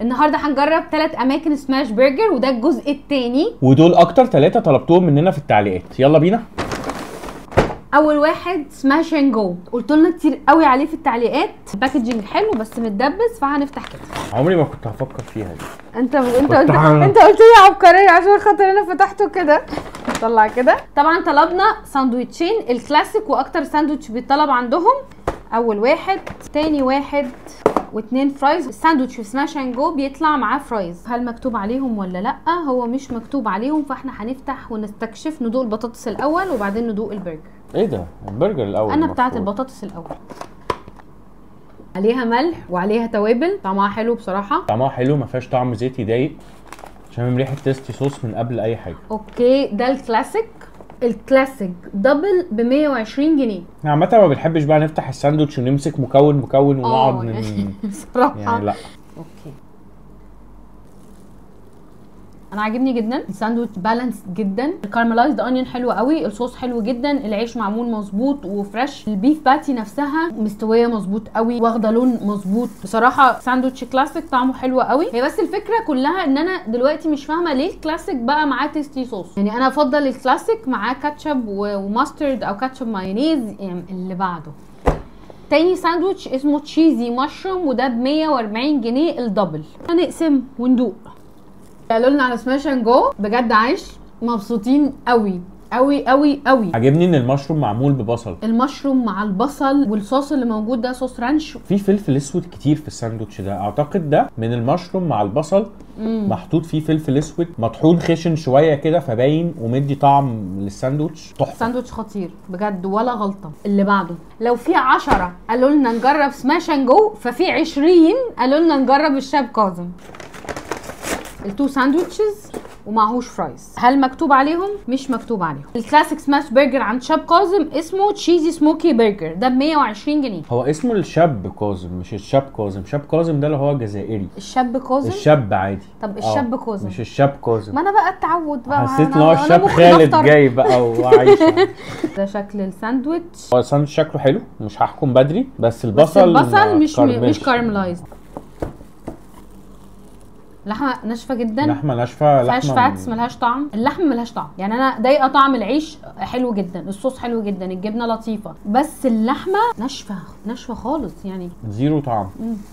النهارده هنجرب 3 اماكن سماش برجر وده الجزء الثاني، ودول اكتر 3 طلبتوهم مننا في التعليقات. يلا بينا. اول واحد سماش اند جو، قلت لنا كتير قوي عليه في التعليقات. الباكجينج حلو بس متدبس، فهنفتح كده. عمري ما كنت هفكر فيها دي. انت قلت لي عبقريه عشان خاطر انا فتحته كده. طلع كده. طبعا طلبنا ساندوتشين الكلاسيك واكتر ساندوتش بيطلب عندهم. اول واحد، تاني واحد، و2 فرايز. الساندوتش في سماش اند جو بيطلع معاه فرايز، هل مكتوب عليهم ولا لا؟ هو مش مكتوب عليهم، فاحنا هنفتح ونستكشف. ندوق البطاطس الاول وبعدين ندوق البرجر. ايه ده؟ البرجر الاول؟ انا بتاعت البطاطس الاول. عليها ملح وعليها توابل، طعمها حلو بصراحه. طعمها حلو، ما فيهاش طعم زيت يضايق. شامم ريحه تيستي صوص من قبل اي حاجه. اوكي، ده الكلاسيك. الكلاسيك دبل ب 120 جنيه. عامة ما بنحبش بقى نفتح الساندوتش ونمسك مكون ونقعد صراحه يعني لا. اوكي، انا عاجبني جدا الساندوتش، بالانس جدا. الكارملايزد اونيون حلو قوي، الصوص حلو جدا، العيش معمول مظبوط وفريش، البيف باتي نفسها مستويه مظبوط قوي، واخده لون مظبوط. بصراحه ساندوتش كلاسيك طعمه حلو قوي. هي بس الفكره كلها ان انا دلوقتي مش فاهمه ليه الكلاسيك بقى معاه تيستي صوص. يعني انا افضل الكلاسيك معاه كاتشب وماسترد او كاتشب مايونيز. يعني اللي بعده تاني ساندوتش اسمه تشيزي مشروم، وده ب 140 جنيه الدبل. هنقسم وندوق. قالوا لنا على سماش اند جو، بجد عايش مبسوطين قوي قوي قوي قوي. عجبني ان المشروم معمول ببصل. المشروم مع البصل والصوص اللي موجود ده صوص رانش. في فلفل اسود كتير في الساندوتش ده، اعتقد ده من المشروم مع البصل. محطوط فيه فلفل اسود مطحون خشن شويه كده، فباين ومدي طعم للساندوتش تحفه. ساندوتش خطير بجد ولا غلطه. اللي بعده، لو في 10 قالوا لنا نجرب سماش اند جو، ففي 20 قالوا لنا نجرب الشاب كاظم. التو ساندوتشز ومعهوش فرايز، هل مكتوب عليهم؟ مش مكتوب عليهم. الكلاسيك سماش برجر عند شاب كاظم اسمه تشيزي سموكي برجر، ده ب 120 جنيه. هو اسمه الشاب كاظم مش الشاب كاظم. شاب كاظم ده اللي هو جزائري. الشاب كاظم؟ الشاب عادي. طب الشاب كاظم مش الشاب كاظم. ما انا بقى التعود بقى، حسيت ان هو الشاب خالد جاي بقى وعايش. ده شكل الساندوتش. هو الساندوتش شكله حلو، مش هحكم بدري، بس البصل مش كارملايزد. لحمه ناشفه جدا. لحمه ناشفه، مفيهاش فاتس، ملهاش طعم. اللحمه ملهاش طعم، يعني انا ضايقه طعم العيش حلو جدا، الصوص حلو جدا، الجبنه لطيفه، بس اللحمه ناشفه خالص، يعني زيرو طعم.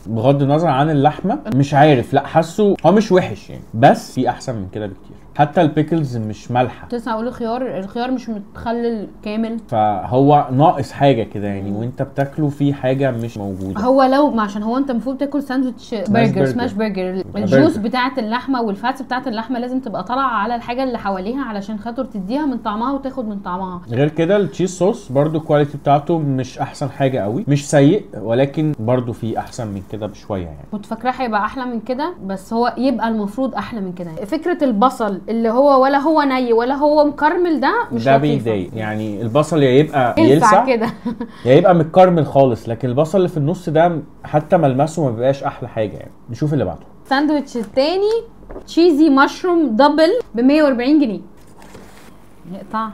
بغض النظر عن اللحمه مش عارف، لا حاسه هو مش وحش يعني، بس في احسن من كده بكتير. حتى البيكلز مش مالحه. لسه هقول الخيار مش متخلل كامل، فهو ناقص حاجه كده يعني، وانت بتاكله في حاجه مش موجوده. هو لو عشان هو انت المفروض تاكل ساندوتش برجر سماش برجر، الجوس بتاعه اللحمه والفاتس بتاعه اللحمه لازم تبقى طالعه على الحاجه اللي حواليها علشان خاطر تديها من طعمها وتاخد من طعمها. غير كده التشيز صوص برضو الكواليتي بتاعته مش احسن حاجه قوي، مش سيء، ولكن برضو في احسن من كده بشويه يعني. كنت فاكراه هيبقى احلى من كده، بس هو يبقى المفروض احلى من كده. فكره البصل اللي هو ولا هو ني ولا هو مكرمل ده مش ده لطيفه. بيضايق يعني. البصل يا يبقى يلسع كده يا يبقى متكرمل خالص، لكن البصل اللي في النص ده حتى ملمسه ما بيبقاش احلى حاجه يعني. نشوف اللي بعده. الساندوتش التاني تشيزي مشروم دبل ب 140 جنيه. نقطع.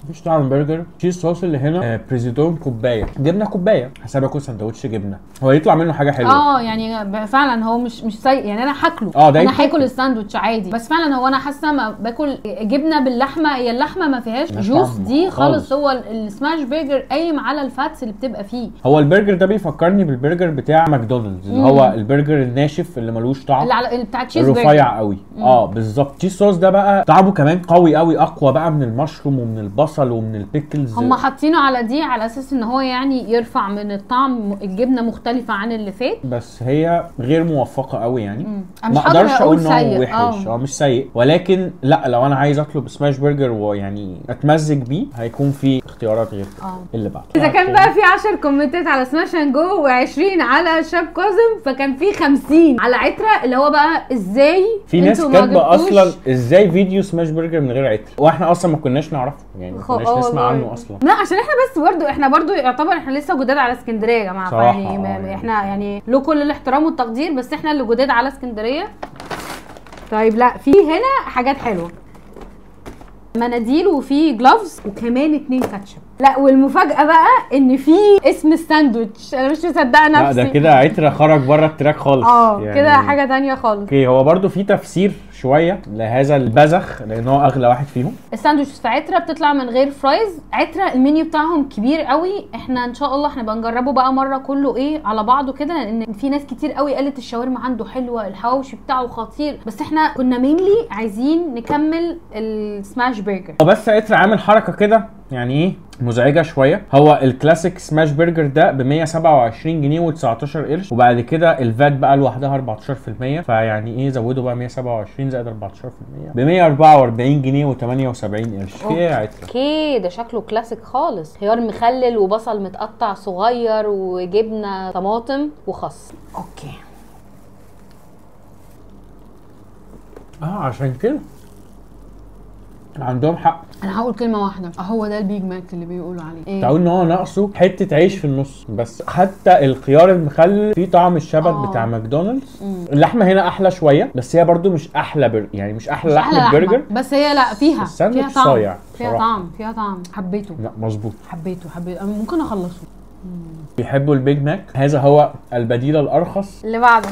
مفيش طعم برجر. تشيز صوص اللي هنا بريزيدون كوبايه، جبنه كوبايه، حساب اكل سندوتش جبنه، هو يطلع منه حاجه حلوه. يعني فعلا هو مش سيء يعني. انا هاكله، ده انا هاكل الساندوتش عادي، بس فعلا هو انا حاسه ما باكل جبنه باللحمه، هي اللحمه ما فيهاش جوس دي خالص. هو السماش برجر قايم على الفاتس اللي بتبقى فيه. هو البرجر ده بيفكرني بالبرجر بتاع ماكدونالدز، اللي هو البرجر الناشف اللي ملوش طعم، اللي بتاع تشيز برجر رفيع قوي. بالظبط. تشيز صوص ده بقى طعمه كمان قوي قوي، اقوى بقى من المشروم ومن البصل ومن البيكلز. هم حاطينه على دي على اساس ان هو يعني يرفع من الطعم، الجبنه مختلفه عن اللي فات، بس هي غير موفقه قوي يعني. ما اقدرش اقول ان هو وحش. هو مش سيء، ولكن لا، لو انا عايز اطلب سماش برجر ويعني اتمزج بيه هيكون في اختيارات غير اللي بعده. اذا كان بقى في 10 كومنتات على سماش اند جو و20 على شاب كاظم، فكان في 50 على عترة، اللي هو بقى ازاي في ناس كاتبه اصلا ازاي فيديو سماش برجر من غير عتر، واحنا اصلا ما كناش نعرفه يعني، ما كناش نسمع عنه اصلا. لا عشان احنا برضو يعتبر احنا لسه جداد على اسكندريه يا جماعه، يعني احنا يعني له كل الاحترام والتقدير، بس احنا اللي جداد على اسكندريه. طيب لا، في هنا حاجات حلوه، مناديل وفي جلافز وكمان 2 كاتشب. لا والمفاجاه بقى ان في اسم الساندوتش، انا مش مصدقه نفسي. لا ده كده عترة خرج بره التراك خالص. يعني كده حاجه تانية خالص. اوكي، هو برضو في تفسير شويه لهذا البذخ لان هو اغلى واحد فيهم. الساندوتش في عترة بتطلع من غير فرايز. عترة المنيو بتاعهم كبير قوي، احنا ان شاء الله احنا بنجربه بقى مره كله ايه على بعضه كده، لان في ناس كتير قوي قالت الشاورما عنده حلوه، الحواوشي بتاعه خطير، بس احنا كنا مينلي عايزين نكمل السماش برجر. هو بس عترة عامل حركه كده يعني ايه مزعجه شويه. هو الكلاسيك سماش برجر ده ب 127 جنيه و19 قرش، وبعد كده الفات بقى لوحدها 14%، فيعني ايه زودوا بقى 127 زائد 14% ب 144 جنيه و78 قرش. في ايه يا عترة؟ اوكي ده شكله كلاسيك خالص، خيار مخلل وبصل متقطع صغير وجبنه طماطم وخس. اوكي عشان كده عندهم حق. انا هقول كلمه واحده، هو ده البيج ماك اللي بيقولوا عليه. ايه تعالوا ان هو ناقصه حته عيش في النص بس. حتى الخيار المخلل فيه طعم الشبت بتاع ماكدونالدز. اللحمه هنا احلى شويه، بس هي برضو مش احلى يعني مش احلى لحمه برجر، بس هي لا فيها الساندوتش طعم، صايع فيها طعم حبيته. لا مظبوط، حبيته انا ممكن اخلصه. بيحبوا البيج ماك، هذا هو البديل الارخص. اللي بعده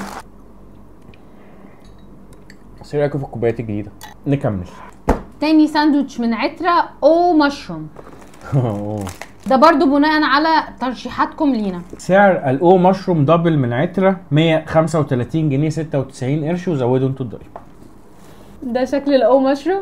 بس ايه رايكم في الكوبايات الجديده؟ نكمل. تاني ساندوتش من عترة او مشروم. ده برضو بناء على ترشيحاتكم لينا. سعر الاو مشروم دبل من عترة 135 جنيه 96 قرش، وزودوا انتوا الضريبه. ده شكل الاو مشروم.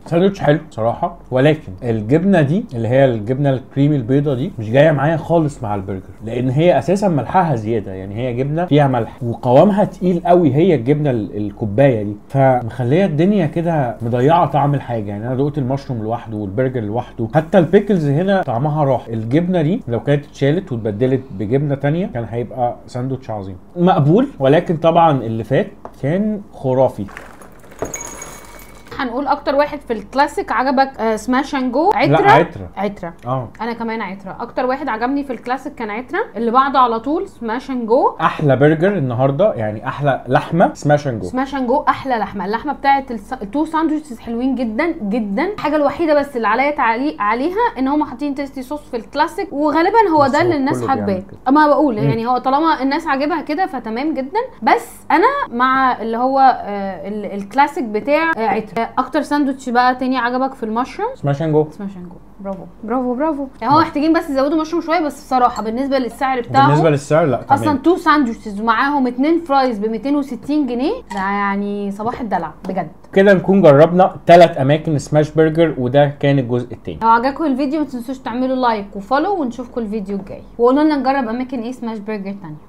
ساندوتش حلو صراحه، ولكن الجبنه دي اللي هي الجبنه الكريمي البيضه دي مش جايه معايا خالص مع البرجر، لان هي اساسا ملحها زياده. يعني هي جبنه فيها ملح وقوامها تقيل قوي، هي الجبنه الكوبايه دي، فمخليه الدنيا كده مضيعه طعم الحاجه. يعني انا دقت المشروم لوحده والبرجر لوحده، حتى البيكلز هنا طعمها راح. الجبنه دي لو كانت اتشالت واتبدلت بجبنه تانية كان هيبقى ساندوتش عظيم مقبول، ولكن طبعا اللي فات كان خرافي. هنقول اكتر واحد في الكلاسيك عجبك سماش اند جو. عترة. لا عترة. انا كمان عترة. اكتر واحد عجبني في الكلاسيك كان عترة. اللي بعده على طول سماش اند جو. احلى برجر النهارده، يعني احلى لحمه سماش اند جو. سماش اند جو احلى لحمه. اللحمه بتاعت التو ساندويتشز حلوين جدا جدا. الحاجه الوحيده بس اللي عليا تعليق عليها ان هم حاطين تيستي صوص في الكلاسيك، وغالبا هو ده اللي الناس حباه. اما بقول يعني هو طالما الناس عاجبها كده فتمام جدا، بس انا مع اللي هو الكلاسيك بتاع عترة. اكتر ساندوتش بقى تاني عجبك في المشروم؟ سماش اند جو. سماش اند جو. برافو برافو برافو. يعني هو محتاجين بس يزودوا مشروم شويه، بس بصراحه بالنسبه للسعر بتاعهم، بالنسبه للسعر لا تمام. اصلا 2 ساندوتشز ومعاهم 2 فرايز ب 260 جنيه، ده يعني صباح الدلع بجد. كده نكون جربنا 3 اماكن سماش برجر، وده كان الجزء الثاني. لو عجبكم الفيديو ما تنسوش تعملوا لايك وفولو، ونشوفكم الفيديو الجاي، وقولوا لنا نجرب اماكن ايه سماش برجر تانية.